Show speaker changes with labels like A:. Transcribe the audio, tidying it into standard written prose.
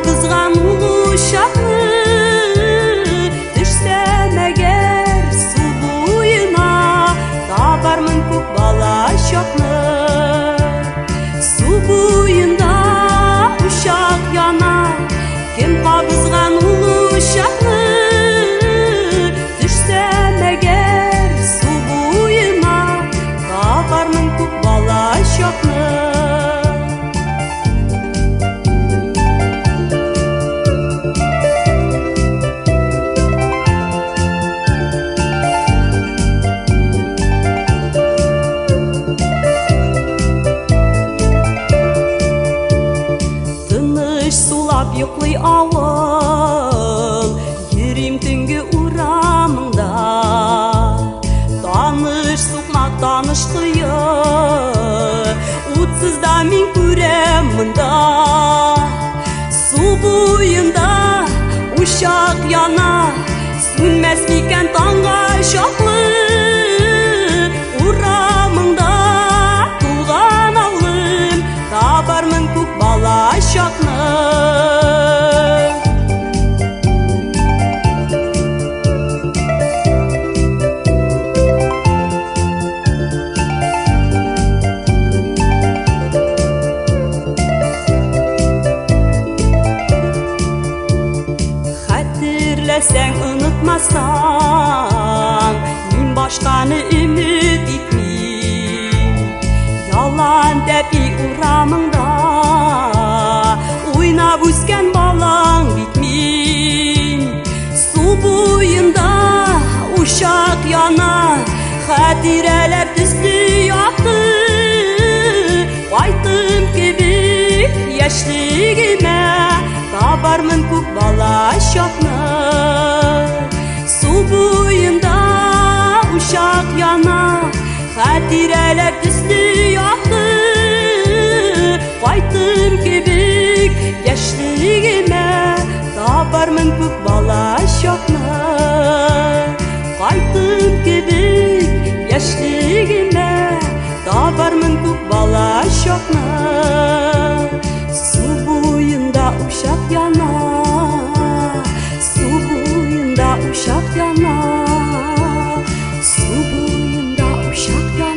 A: kabızgan uşakны düşsem eger su buyuna, tabarmın көк бала şokны. Su buyunda uşak yana, kim kabızgan uşakны düşsem eger su buyuna, tabarmın көк бала şokны. Sulap yoklый авыл, йөрим төнге урамында. Таныш сукмак, таныш кые, утсызда мин күрәм монда. Су буенда ушак яна, сүнмәс микән таңга чаклы. Урамыңда туган авылым, табармын күк бала чакны. Хәтерләсәң, онытмасаң, мин башканы өмет итмим. Ялан тәпи урамыңда уйнап үскән балаң бит мин. Су буенда ушак яна, хәтирәләр төсле якты. Кайтым кебек яшьлегемә, табармын күк бала чакны. Су буенда ушак яна, хәтирәләр төсле якты. Кайтым кебек яшьлегемә, табармын күк бала чакны. Кайтым кебек яшьлегемә, табармын күк бала чакны. Су буенда ушак яна, су буенда ушак яна, су буенда ушак яна.